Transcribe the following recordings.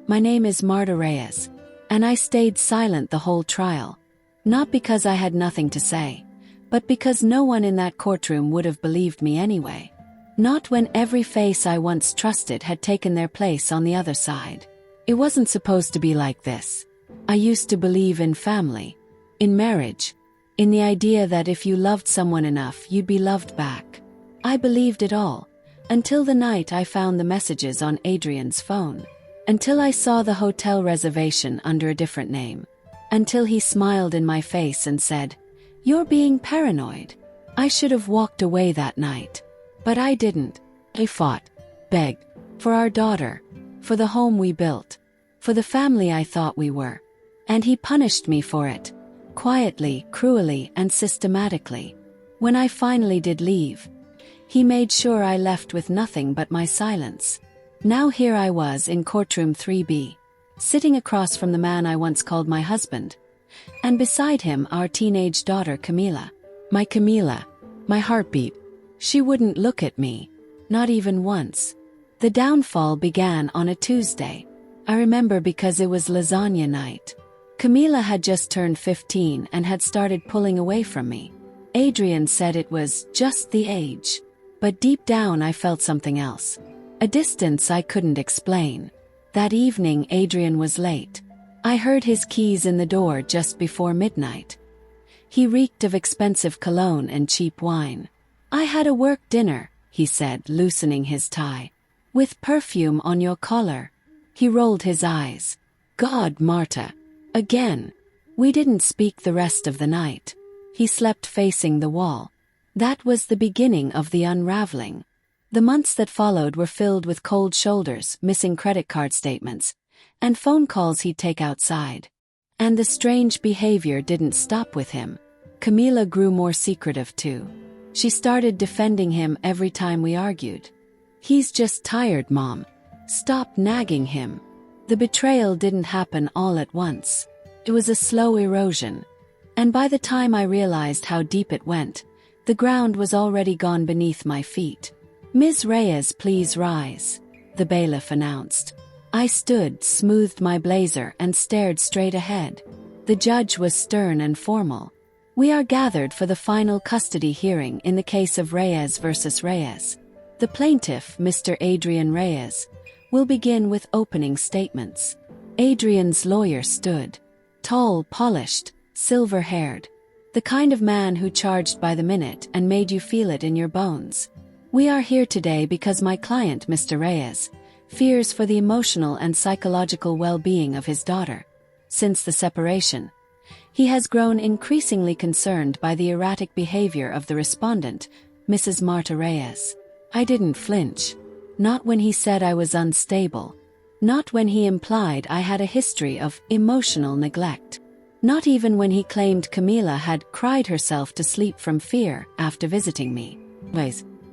My name is Marta Reyes, and I stayed silent the whole trial. Not because I had nothing to say, but because no one in that courtroom would have believed me anyway. Not when every face I once trusted had taken their place on the other side. It wasn't supposed to be like this. I used to believe in family, in marriage, in the idea that if you loved someone enough, you'd be loved back. I believed it all, until the night I found the messages on Adrian's phone. Until I saw the hotel reservation under a different name. Until he smiled in my face and said, "You're being paranoid." I should have walked away that night. But I didn't. I fought, begged, for our daughter, for the home we built, for the family I thought we were. And he punished me for it, quietly, cruelly, and systematically. When I finally did leave, he made sure I left with nothing but my silence. Now here I was in courtroom 3B, sitting across from the man I once called my husband, and beside him our teenage daughter Camila. My Camila, my heartbeat. She wouldn't look at me, not even once. The downfall began on a Tuesday. I remember because it was lasagna night. Camila had just turned 15 and had started pulling away from me. Adrian said it was just the age. But deep down I felt something else. A distance I couldn't explain. That evening Adrian was late. I heard his keys in the door just before midnight. He reeked of expensive cologne and cheap wine. "I had a work dinner," he said, loosening his tie. "With perfume on your collar." He rolled his eyes. "God, Marta. Again." We didn't speak the rest of the night. He slept facing the wall. That was the beginning of the unraveling. The months that followed were filled with cold shoulders, missing credit card statements, and phone calls he'd take outside. And the strange behavior didn't stop with him. Camila grew more secretive too. She started defending him every time we argued. "He's just tired, Mom. Stop nagging him." The betrayal didn't happen all at once. It was a slow erosion. And by the time I realized how deep it went, the ground was already gone beneath my feet. "Ms. Reyes, please rise," the bailiff announced. I stood, smoothed my blazer, and stared straight ahead. The judge was stern and formal. "We are gathered for the final custody hearing in the case of Reyes versus Reyes. The plaintiff, Mr. Adrian Reyes, will begin with opening statements." Adrian's lawyer stood. Tall, polished, silver-haired. The kind of man who charged by the minute and made you feel it in your bones. "We are here today because my client, Mr. Reyes, fears for the emotional and psychological well-being of his daughter. Since the separation, he has grown increasingly concerned by the erratic behavior of the respondent, Mrs. Marta Reyes." I didn't flinch. Not when he said I was unstable. Not when he implied I had a history of emotional neglect. Not even when he claimed Camila had cried herself to sleep from fear after visiting me.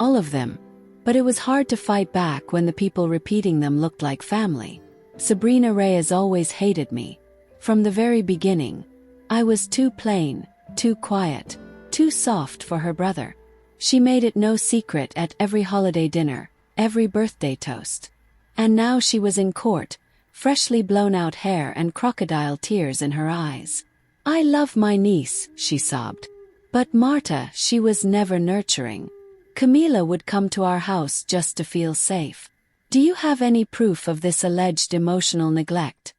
All of them. But it was hard to fight back when the people repeating them looked like family. Sabrina Reyes always hated me. From the very beginning. I was too plain, too quiet, too soft for her brother. She made it no secret at every holiday dinner, every birthday toast. And now she was in court, freshly blown-out hair and crocodile tears in her eyes. "I love my niece," she sobbed. But Marta, she was never nurturing. Camila would come to our house just to feel safe. "Do you have any proof of this alleged emotional neglect?"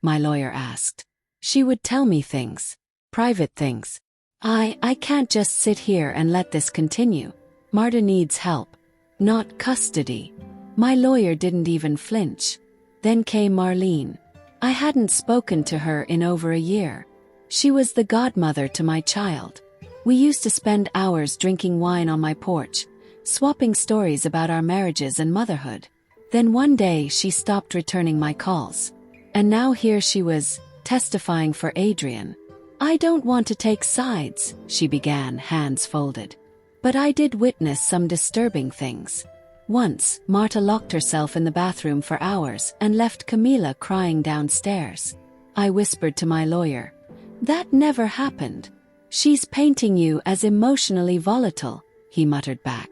my lawyer asked. She would tell me things. Private things. I can't just sit here and let this continue. Marta needs help. Not custody." My lawyer didn't even flinch. Then came Marlene. I hadn't spoken to her in over a year. She was the godmother to my child. We used to spend hours drinking wine on my porch, swapping stories about our marriages and motherhood. Then one day she stopped returning my calls. And now here she was, testifying for Adrian. "I don't want to take sides," she began, hands folded. "But I did witness some disturbing things. Once, Marta locked herself in the bathroom for hours and left Camila crying downstairs. I whispered to my lawyer, "That never happened." "She's painting you as emotionally volatile," he muttered back.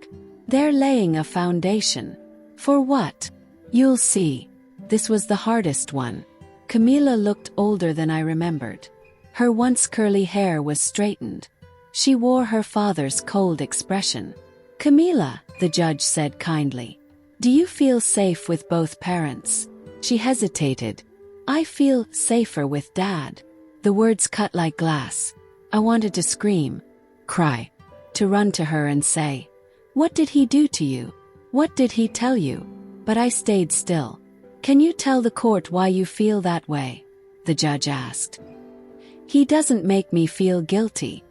"They're laying a foundation." "For what?" "You'll see." This was the hardest one. Camila looked older than I remembered. Her once curly hair was straightened. She wore her father's cold expression. "Camila," the judge said kindly, "do you feel safe with both parents?" She hesitated. "I feel safer with Dad." The words cut like glass. I wanted to scream, cry, to run to her and say, "What did he do to you? What did he tell you?" But I stayed still. "Can you tell the court why you feel that way?" the judge asked. "He doesn't make me feel guilty.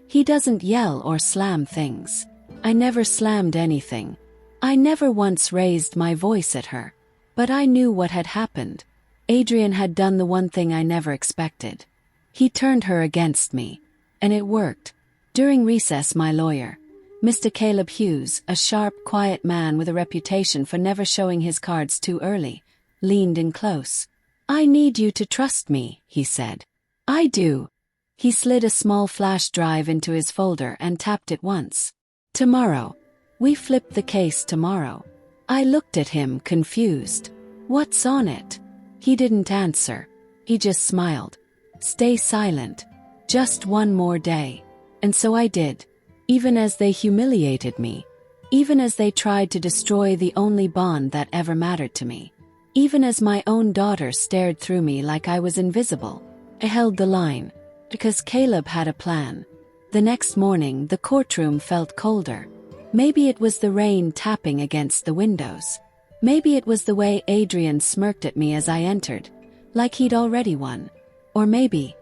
He doesn't yell or slam things. I never slammed anything. I never once raised my voice at her. But I knew what had happened. Adrian had done the one thing I never expected. He turned her against me. And it worked." During recess, my lawyer, Mr. Caleb Hughes, a sharp, quiet man with a reputation for never showing his cards too early, leaned in close. "I need you to trust me," he said. "I do." He slid a small flash drive into his folder and tapped it once. "Tomorrow. We flipped the case tomorrow." I looked at him, confused. "What's on it?" He didn't answer. He just smiled. "Stay silent. Just one more day." And so I did. Even as they humiliated me. Even as they tried to destroy the only bond that ever mattered to me. Even as my own daughter stared through me like I was invisible. I held the line. Because Caleb had a plan. The next morning, the courtroom felt colder. Maybe it was the rain tapping against the windows. Maybe it was the way Adrian smirked at me as I entered, like he'd already won. Or maybe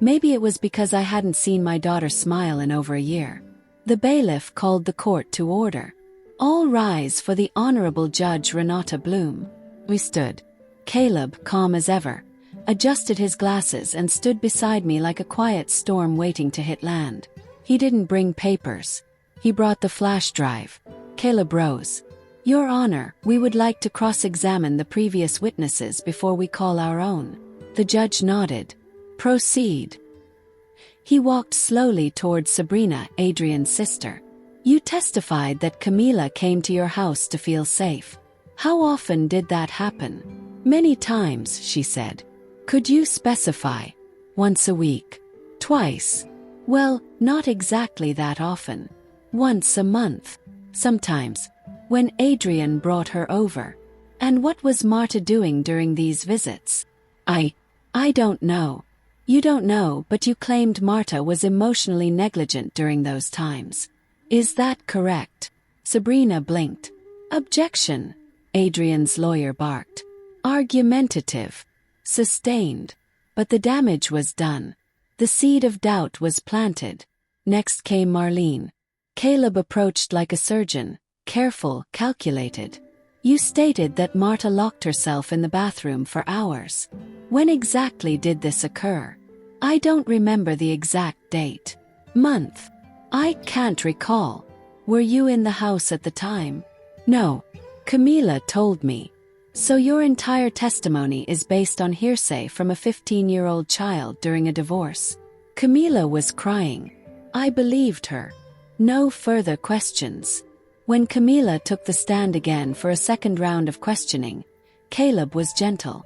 it was because I hadn't seen my daughter smile in over a year. The bailiff called the court to order. "All rise for the Honorable Judge Renata Bloom." We stood. Caleb, calm as ever, adjusted his glasses and stood beside me like a quiet storm waiting to hit land. He didn't bring papers. He brought the flash drive. Caleb rose. "Your Honor, we would like to cross-examine the previous witnesses before we call our own." The judge nodded. "Proceed." He walked slowly towards Sabrina, Adrian's sister. "You testified that Camila came to your house to feel safe. How often did that happen?" "Many times," she said. "Could you specify?" "Once a week." "Twice?" "Well, not exactly that often. Once a month. Sometimes. When Adrian brought her over." "And what was Marta doing during these visits?" I don't know." "You don't know, but you claimed Marta was emotionally negligent during those times. Is that correct?" Sabrina blinked. "Objection," Adrian's lawyer barked. "Argumentative. Sustained." But the damage was done. The seed of doubt was planted. Next came Marlene. Caleb approached like a surgeon, careful, calculated. "You stated that Marta locked herself in the bathroom for hours. When exactly did this occur?" "I don't remember the exact date. Month. I can't recall." "Were you in the house at the time?" "No. Camila told me." "So your entire testimony is based on hearsay from a 15-year-old child during a divorce?" Camila was crying. I believed her. No further questions. When Camila took the stand again for a second round of questioning, Caleb was gentle.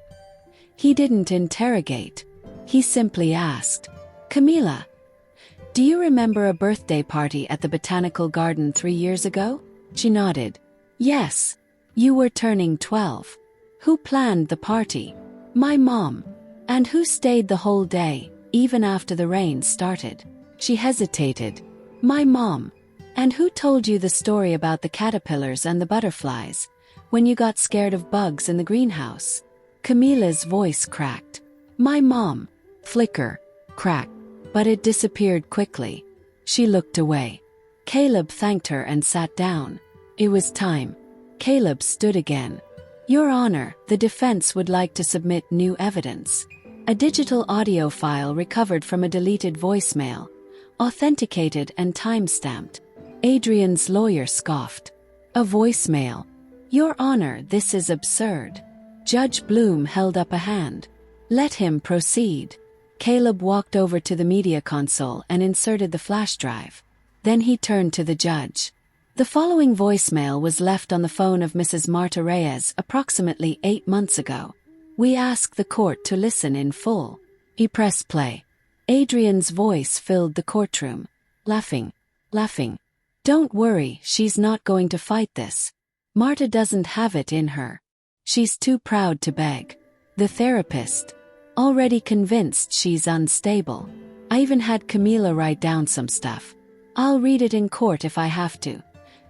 He didn't interrogate. He simply asked, "Camila, do you remember a birthday party at the Botanical Garden 3 years ago?" She nodded. "Yes. You were turning 12. Who planned the party?" "My mom." "And who stayed the whole day, even after the rain started?" She hesitated. "My mom." "And who told you the story about the caterpillars and the butterflies, when you got scared of bugs in the greenhouse?" Camila's voice cracked. "My mom." Flicker. Crack. But it disappeared quickly. She looked away. Caleb thanked her and sat down. It was time. Caleb stood again. "Your Honor, the defense would like to submit new evidence. A digital audio file recovered from a deleted voicemail, authenticated and time-stamped." Adrian's lawyer scoffed. "A voicemail? Your Honor, this is absurd." Judge Bloom held up a hand. "Let him proceed." Caleb walked over to the media console and inserted the flash drive. Then he turned to the judge. The following voicemail was left on the phone of Mrs. Marta Reyes approximately 8 months ago. We ask the court to listen in full. He pressed play. Adrian's voice filled the courtroom. Laughing. Don't worry, she's not going to fight this. Marta doesn't have it in her. She's too proud to beg. The therapist. Already convinced she's unstable. I even had Camila write down some stuff. I'll read it in court if I have to.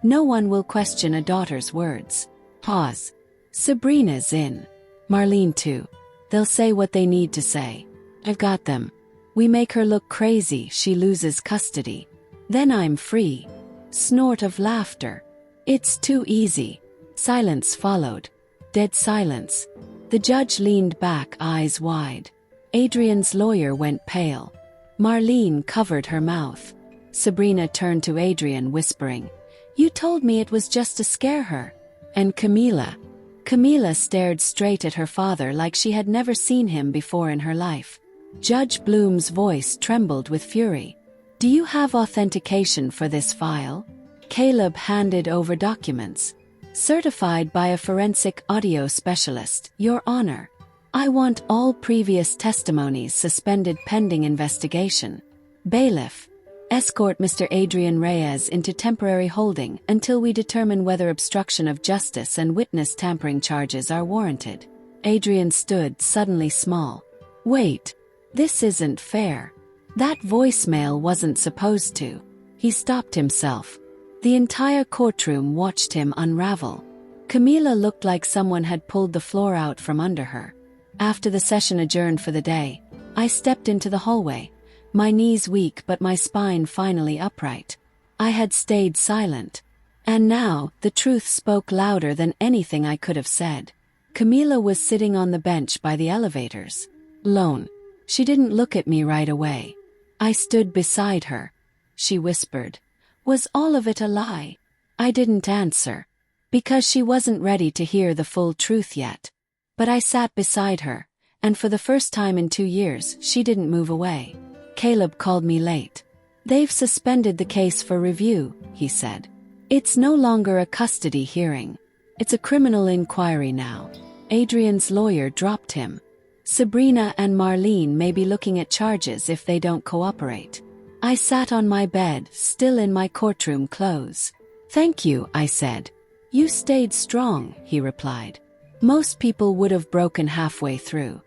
No one will question a daughter's words. Pause. Sabrina's in. Marlene too. They'll say what they need to say. I've got them. We make her look crazy, she loses custody. Then I'm free. Snort of laughter. It's too easy. Silence followed. Dead silence. The judge leaned back, eyes wide. Adrian's lawyer went pale. Marlene covered her mouth. Sabrina turned to Adrian, whispering, "You told me it was just to scare her." And Camila? Camila stared straight at her father like she had never seen him before in her life. Judge Bloom's voice trembled with fury. "Do you have authentication for this file?" Caleb handed over documents. "Certified by a forensic audio specialist, Your Honor. I want all previous testimonies suspended pending investigation." Bailiff. "Escort Mr. Adrian Reyes into temporary holding until we determine whether obstruction of justice and witness tampering charges are warranted." Adrian stood suddenly small. "Wait. This isn't fair. That voicemail wasn't supposed to." He stopped himself. The entire courtroom watched him unravel. Camila looked like someone had pulled the floor out from under her. After the session adjourned for the day, I stepped into the hallway, my knees weak but my spine finally upright. I had stayed silent. And now, the truth spoke louder than anything I could have said. Camila was sitting on the bench by the elevators. Alone. She didn't look at me right away. I stood beside her. She whispered, "Was all of it a lie?" I didn't answer, because she wasn't ready to hear the full truth yet. But I sat beside her, and for the first time in 2 years, she didn't move away. Caleb called me late. "They've suspended the case for review," he said. "It's no longer a custody hearing. It's a criminal inquiry now." Adrian's lawyer dropped him. "Sabrina and Marlene may be looking at charges if they don't cooperate." I sat on my bed, still in my courtroom clothes. "Thank you," I said. "You stayed strong," he replied. "Most people would have broken halfway through.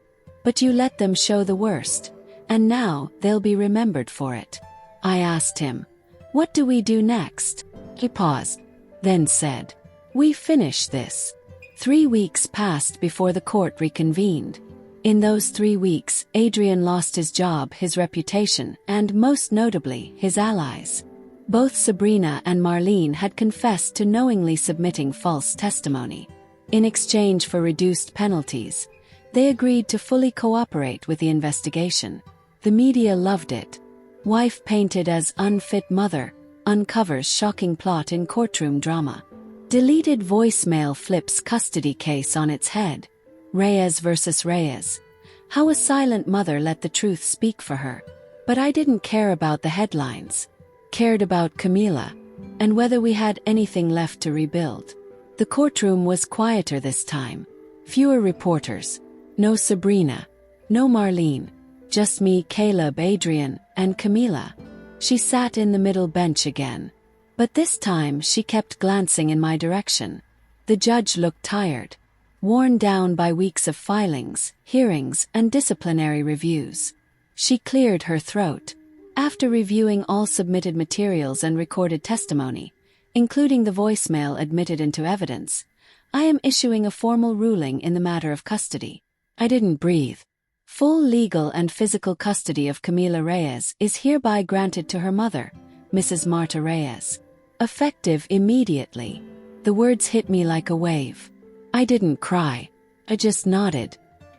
But you let them show the worst, and now they'll be remembered for it." I asked him, "What do we do next?" He paused, then said, "We finish this." 3 weeks passed before the court reconvened. In those 3 weeks, Adrian lost his job, his reputation, and most notably, his allies. Both Sabrina and Marlene had confessed to knowingly submitting false testimony. In exchange for reduced penalties, they agreed to fully cooperate with the investigation. The media loved it. Wife painted as unfit mother, uncovers shocking plot in courtroom drama. Deleted voicemail flips custody case on its head. Reyes versus Reyes. How a silent mother let the truth speak for her. But I didn't care about the headlines. Cared about Camila, and whether we had anything left to rebuild. The courtroom was quieter this time. Fewer reporters. No Sabrina. No Marlene. Just me, Caleb, Adrian, and Camila. She sat in the middle bench again. But this time she kept glancing in my direction. The judge looked tired. Worn down by weeks of filings, hearings, and disciplinary reviews. She cleared her throat. After reviewing all submitted materials and recorded testimony, including the voicemail admitted into evidence, I am issuing a formal ruling in the matter of custody. I didn't breathe. Full legal and physical custody of Camila Reyes is hereby granted to her mother, Mrs. Marta Reyes. Effective immediately. The words hit me like a wave. I didn't cry. I just nodded.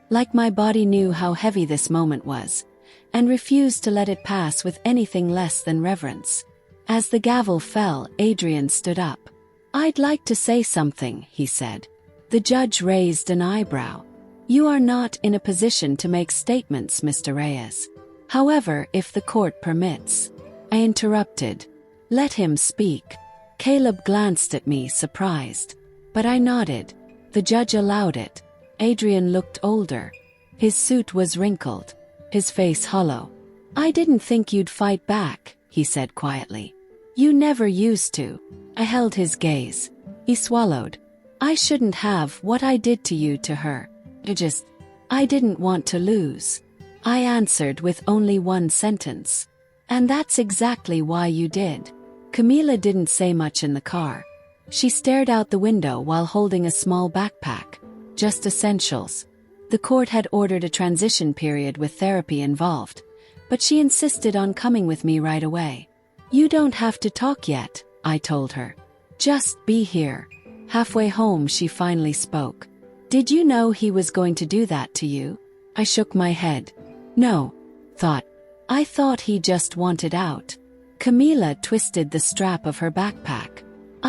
Like my body knew how heavy this moment was, and refused to let it pass with anything less than reverence. As the gavel fell, Adrian stood up. "I'd like to say something," he said. The judge raised an eyebrow. "You are not in a position to make statements, Mr. Reyes. However, if the court permits." I interrupted. "Let him speak." Caleb glanced at me, surprised. But I nodded. The judge allowed it. Adrian looked older. His suit was wrinkled. His face hollow. "I didn't think you'd fight back," he said quietly. "You never used to." I held his gaze. He swallowed. "I shouldn't have. What I did to you, to her. I didn't want to lose." I answered with only one sentence. "And that's exactly why you did." Camila didn't say much in the car. She stared out the window while holding a small backpack. Just essentials. The court had ordered a transition period with therapy involved, but she insisted on coming with me right away. "You don't have to talk yet," I told her. "Just be here." Halfway home she finally spoke. "Did you know he was going to do that to you?" I shook my head. "No." I thought he just wanted out." Camila twisted the strap of her backpack.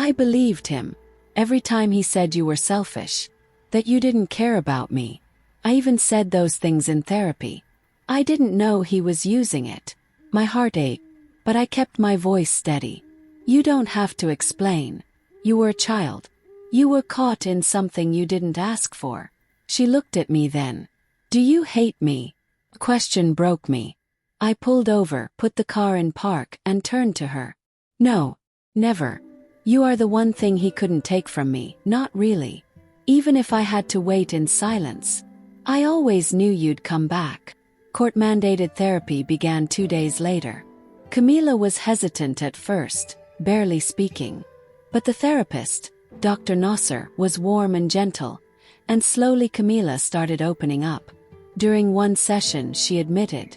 "I believed him. Every time he said you were selfish. That you didn't care about me. I even said those things in therapy. I didn't know he was using it." My heart ached, but I kept my voice steady. "You don't have to explain. You were a child. You were caught in something you didn't ask for." She looked at me then. "Do you hate me?" The question broke me. I pulled over, put the car in park, and turned to her. "No. Never. You are the one thing he couldn't take from me, not really. Even if I had to wait in silence. I always knew you'd come back." Court-mandated therapy began 2 days later. Camila was hesitant at first, barely speaking. But the therapist, Dr. Nasser, was warm and gentle, and slowly Camila started opening up. During one session she admitted.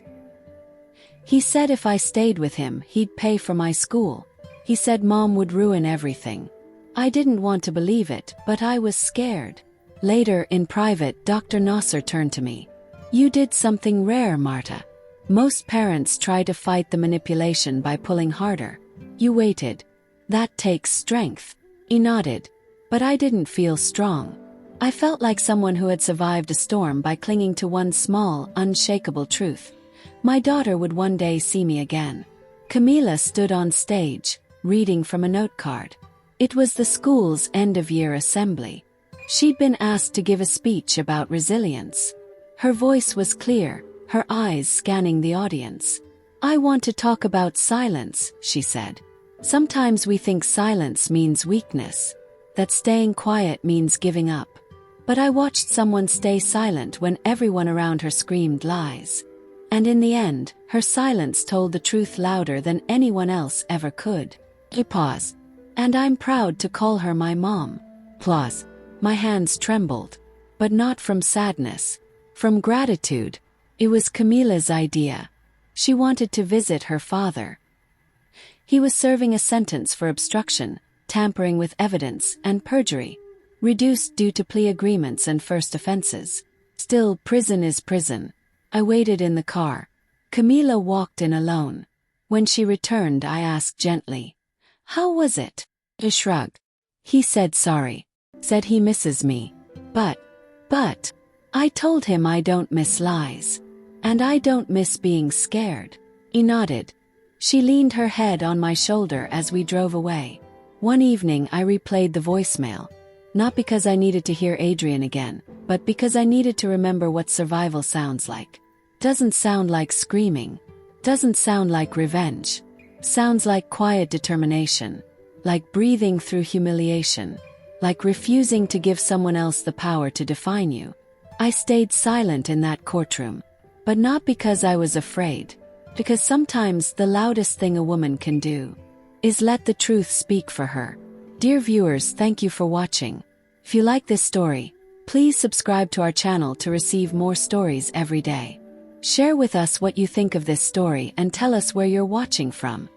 "He said if I stayed with him, he'd pay for my school. He said Mom would ruin everything. I didn't want to believe it, but I was scared." Later, in private, Dr. Nasser turned to me. "You did something rare, Marta. Most parents try to fight the manipulation by pulling harder. You waited. That takes strength." He nodded. But I didn't feel strong. I felt like someone who had survived a storm by clinging to one small, unshakable truth. My daughter would one day see me again. Camila stood on stage, reading from a note card. It was the school's end-of-year assembly. She'd been asked to give a speech about resilience. Her voice was clear, her eyes scanning the audience. "I want to talk about silence," she said. "Sometimes we think silence means weakness, that staying quiet means giving up. But I watched someone stay silent when everyone around her screamed lies. And in the end, her silence told the truth louder than anyone else ever could." I paused. "And I'm proud to call her my mom." Applause. My hands trembled. But not from sadness. From gratitude. It was Camila's idea. She wanted to visit her father. He was serving a sentence for obstruction, tampering with evidence, and perjury, reduced due to plea agreements and first offenses. Still, prison is prison. I waited in the car. Camila walked in alone. When she returned, I asked gently, "How was it?" He shrugged. He said sorry. Said he misses me. But, I told him I don't miss lies. And I don't miss being scared. He nodded. She leaned her head on my shoulder as we drove away. One evening I replayed the voicemail. Not because I needed to hear Adrian again, but because I needed to remember what survival sounds like. Doesn't sound like screaming. Doesn't sound like revenge. Sounds like quiet determination. Like breathing through humiliation. Like refusing to give someone else the power to define you. I stayed silent in that courtroom. But not because I was afraid. Because sometimes the loudest thing a woman can do is let the truth speak for her. Dear viewers, thank you for watching. If you like this story, please subscribe to our channel to receive more stories every day. Share with us what you think of this story and tell us where you're watching from.